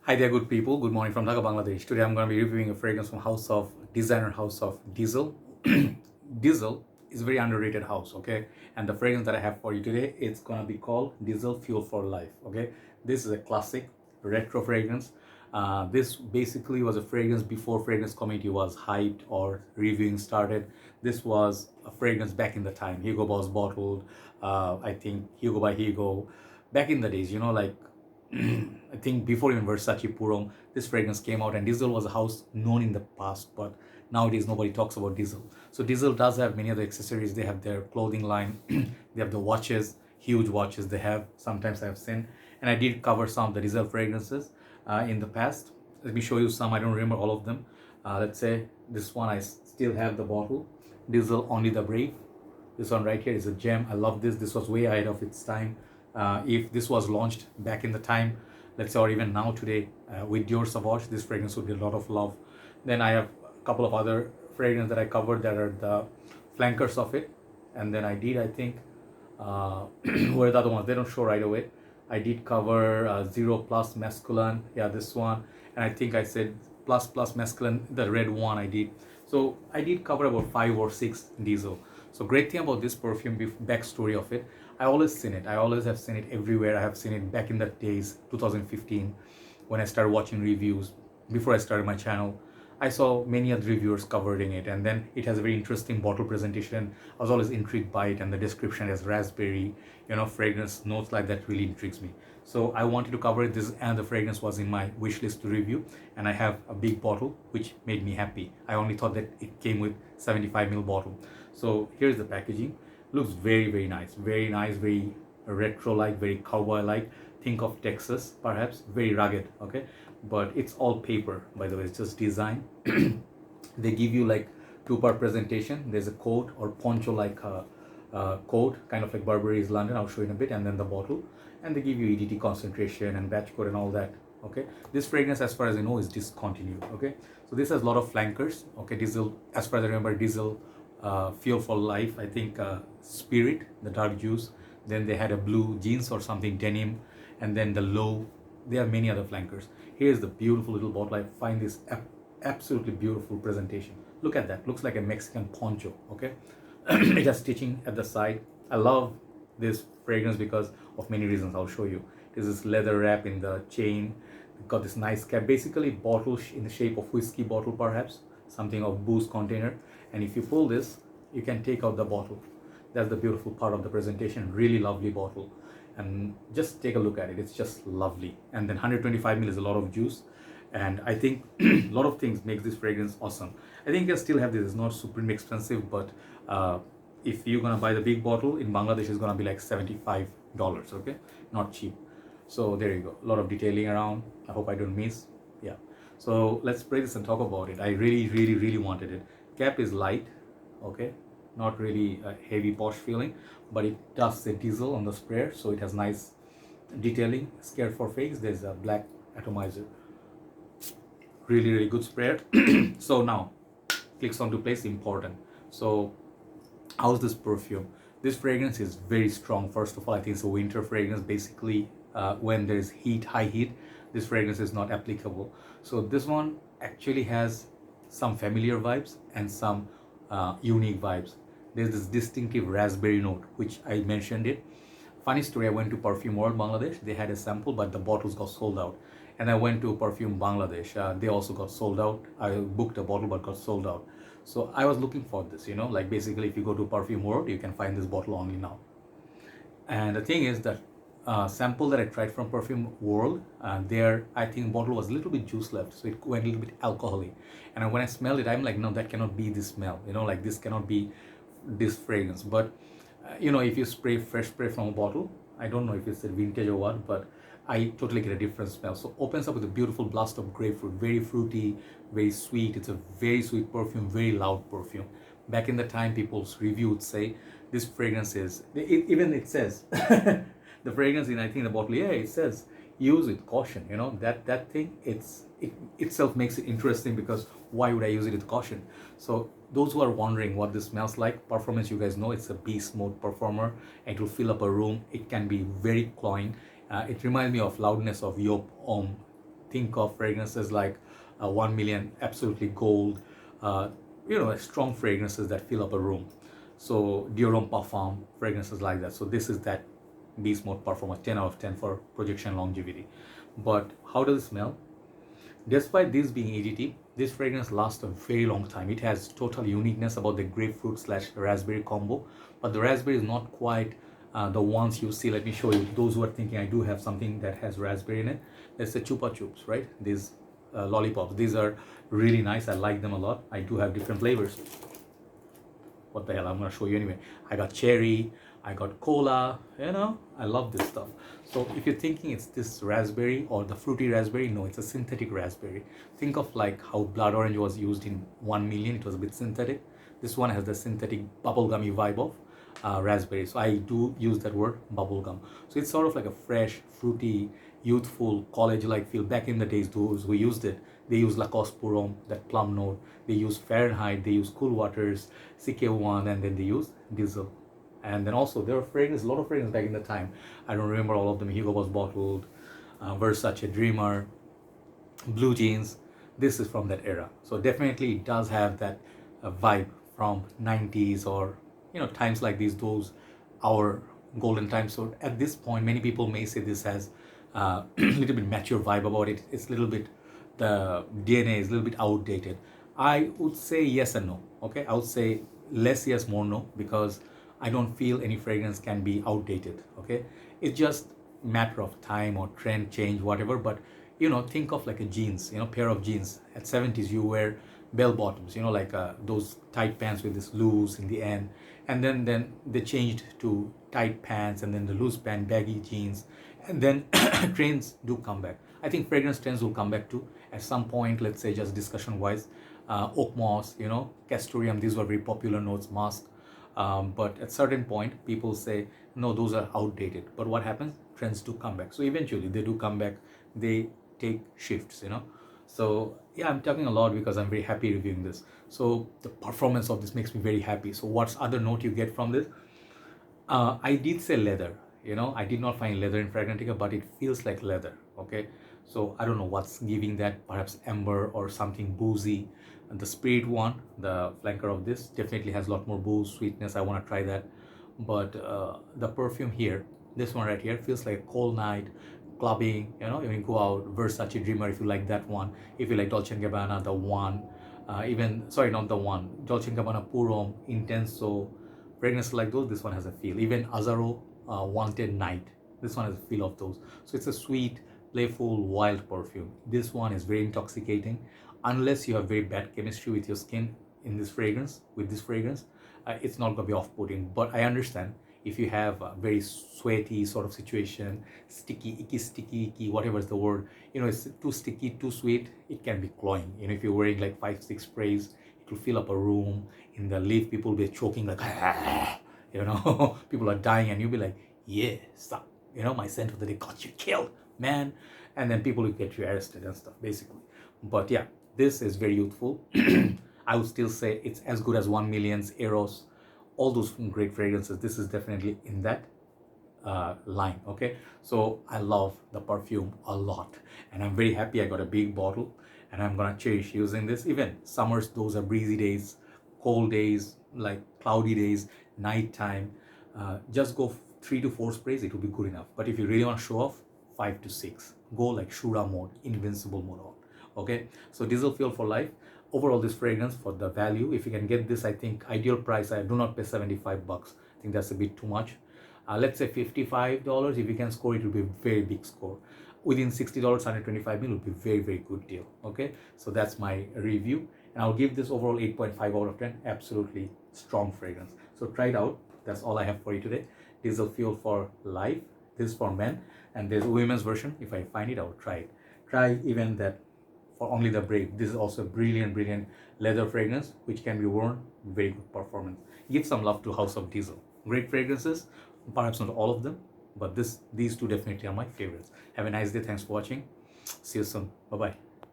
Hi there, good people. Good morning from Dhaka, Bangladesh. Today I'm going to be reviewing a fragrance from House of Designer House of Diesel. Diesel is a very underrated house, okay? And the fragrance that I have for you today, it's going to be called Diesel Fuel for Life, okay? This is a classic retro fragrance. This basically was a fragrance before fragrance community was hyped or reviewing started. This was a fragrance back in the time. Hugo Boss bottled, I think Hugo by Hugo. Back in the days, like I think before even Versace Purom, this fragrance came out, and Diesel was a house known in the past, but nowadays nobody talks about Diesel. So Diesel does have many other accessories. They have their clothing line, they have the watches, huge watches they have. Sometimes I have seen, and I did cover some of the Diesel fragrances in the past. Let me show you some. I don't remember all of them. Let's say this one, I still have the bottle. Diesel Only the Brave. This one right here is a gem. I love this. This was way ahead of its time. If this was launched back in the time, let's say, or even now today, with Dior Sauvage, this fragrance would be a lot of love. Then I have a couple of other fragrances that I covered that are the flankers of it. And then I think, where are the other ones? They don't show right away. I did cover Zero Plus Masculine. Yeah, this one. And I think I said Plus Plus Masculine, the red one I did. So I did cover about 5 or 6 Diesel. So great thing about this perfume, backstory of it, I always seen it. I always have seen it everywhere. I have seen it back in the days, 2015, when I started watching reviews. Before I started my channel, I saw many other reviewers covering it, and then it has a very interesting bottle presentation. I was always intrigued by it, and the description as raspberry, fragrance notes like that really intrigues me. So I wanted to cover it. This and the fragrance was in my wish list to review, and I have a big bottle, which made me happy. I only thought that it came with 75 ml bottle. So here's the packaging. Looks very nice, very retro-like, very cowboy-like. Think of Texas, perhaps. Very rugged, okay? But it's all paper, by the way. It's just design. They give you like 2-part presentation. There's a coat or poncho like coat, kind of like Burberry's London. I'll show you in a bit. And then the bottle, and they give you EDT concentration and batch code and all that. Okay, this fragrance, as far as I know, is discontinued. Okay, so this has a lot of flankers. Okay, Diesel, as far as I remember, Diesel Fuel for Life, I think, Spirit, the dark juice. Then they had a blue jeans or something, denim, and then the low. There are many other flankers. Here's the beautiful little bottle. I find this absolutely beautiful presentation. Look at that. Looks like a Mexican poncho. Okay, it has stitching at the side. I love this fragrance because of many reasons. I'll show you. This is leather wrap in the chain. Got this nice cap. Basically, bottle in the shape of whiskey bottle, perhaps something of booze container. And if you pull this, you can take out the bottle. That's the beautiful part of the presentation. Really lovely bottle, and just take a look at it. It's just lovely. And then 125 ml is a lot of juice, and I think a lot of things makes this fragrance awesome. I think you still have this. It's not supremely expensive, but if you're gonna buy the big bottle in Bangladesh, it's gonna be like $75. Okay, not cheap. So there you go. A lot of detailing around. I hope I don't miss. Yeah. So let's spray this and talk about it. I really wanted it. Cap is light. Okay, not really a heavy posh feeling, but it does say Diesel on the sprayer, so it has nice detailing. Scared for fakes, there's a black atomizer. Really good sprayer. So now clicks onto place, important. So how's this perfume? This fragrance is very strong. First of all, I think it's a winter fragrance. Basically, when there's high heat, this fragrance is not applicable. So this one actually has some familiar vibes and some unique vibes. There's this distinctive raspberry note, which I mentioned it. Funny story, I went to Perfume World Bangladesh. They had a sample, but the bottles got sold out. And I went to Perfume Bangladesh. They also got sold out. I booked a bottle, but got sold out. So I was looking for this, like basically if you go to Perfume World, you can find this bottle only now. And the thing is that sample that I tried from Perfume World, there I think bottle was a little bit juice left, so it went a little bit alcoholic. And when I smelled it, I'm like, no, that cannot be this smell. Like this cannot be this fragrance. But if you fresh spray from a bottle, I don't know if it's a vintage or what, but I totally get a different smell. So opens up with a beautiful blast of grapefruit, very fruity, very sweet. It's a very sweet perfume, very loud perfume. Back in the time, people's review would say this fragrance is, even it says, the fragrance in, I think, the bottle, yeah, it says use with caution. That thing, it itself makes it interesting, because why would I use it with caution? So those who are wondering what this smells like, performance, you guys know it's a beast mode performer. It will fill up a room. It can be very cloying. It reminds me of loudness of Yop Om think of fragrances like 1 million absolutely gold, uh, strong fragrances that fill up a room. So Dior Parfum, fragrances like that. So this is that beast mode performance, 10 out of 10 for projection longevity. But how does it smell? Despite this being ADT, this fragrance lasts a very long time. It has total uniqueness about the grapefruit slash raspberry combo, but the raspberry is not quite the ones you see. Let me show you. Those who are thinking I do have something that has raspberry in it, let's say Chupa Chups, right? These lollipops. These are really nice. I like them a lot. I do have different flavors. What the hell, I'm gonna show you anyway. I got cherry, I got cola, I love this stuff. So if you're thinking it's this raspberry or the fruity raspberry, no, it's a synthetic raspberry. Think of like how blood orange was used in 1 million, it was a bit synthetic. This one has the synthetic bubblegummy vibe of raspberry. So I do use that word, bubblegum. So it's sort of like a fresh, fruity, youthful, college-like feel. Back in the days, those who used it, they use Lacoste Pour that plum note. They use Fahrenheit, they use Cool Waters, CK1, and then they use Diesel. And then also there are fragrances, a lot of fragrances back in the time. I don't remember all of them. Hugo Boss Bottled, Versace Dreamer, Blue Jeans. This is from that era. So definitely it does have that vibe from 90s or times like these, those our golden times. So at this point, many people may say this has a little bit mature vibe about it. It's a little bit, the DNA is a little bit outdated. I would say yes and no. Okay, I would say less yes, more no, because I don't feel any fragrance can be outdated. Okay, it's just matter of time or trend change, whatever. But think of like a jeans, pair of jeans. At 70s, you wear bell bottoms, like those tight pants with this loose in the end, and then they changed to tight pants, and then the loose pant, baggy jeans, and then trends do come back. I think fragrance trends will come back too at some point. Let's say just discussion wise, oak moss, castoreum, these were very popular notes, musk. But at certain point, people say no, those are outdated. But what happens? Trends do come back. So eventually they do come back. They take shifts, So yeah, I'm talking a lot because I'm very happy reviewing this. So the performance of this makes me very happy. So what's other note you get from this? I did say leather. I did not find leather in Fragrantica, but it feels like leather. Okay, so I don't know what's giving that. Perhaps amber or something boozy. And the spirit one, the flanker of this, definitely has a lot more booze, sweetness. I want to try that. But the perfume here, this one right here, feels like a cold night, clubbing. You can go out. Versace Dreamer, if you like that one. If you like Dolce & Gabbana, the one. Even sorry, not the one. Dolce & Gabbana Puro, Intenso, fragrances like those. This one has a feel. Even Azzaro Wanted Night. This one has a feel of those. So it's a sweet, playful, wild perfume. This one is very intoxicating. Unless you have very bad chemistry with your skin in this fragrance, it's not gonna be off-putting. But I understand if you have a very sweaty sort of situation, sticky, icky, whatever is the word, it's too sticky, too sweet, it can be cloying. If you're wearing like 5-6 sprays, it will fill up a room. In the lift, people will be choking like, people are dying, and you'll be like, yeah, stop. My scent of the day got you killed, man. And then people will get you arrested and stuff, basically. But yeah, this is very youthful. I would still say it's as good as 1 Million's, Eros, all those great fragrances. This is definitely in that line. Okay, so I love the perfume a lot, and I'm very happy I got a big bottle, and I'm gonna cherish using this. Even summers, those are breezy days, cold days, like cloudy days, nighttime. Just go 3 to 4 sprays, it will be good enough. But if you really want to show off, 5 to 6. Go like Shura mode, invincible mode on. Okay, so diesel fuel for life. Overall, this fragrance, for the value, if you can get this, I think ideal price, I do not pay 75 bucks. I think that's a bit too much. Let's say $55. If you can score it, will be a very big score. Within $60, 125 mil would be very, very good deal. Okay, so that's my review, and I'll give this overall 8.5 out of 10. Absolutely strong fragrance. So try it out. That's all I have for you today. Diesel fuel for life. This is for men, and there's a women's version. If I find it, I'll try it. Try even that for only the brave. This is also a brilliant leather fragrance which can be worn. Very good performance. Give some love to House of Diesel. Great fragrances, perhaps not all of them, but these two definitely are my favorites. Have a nice day. Thanks for watching. See you soon. Bye bye.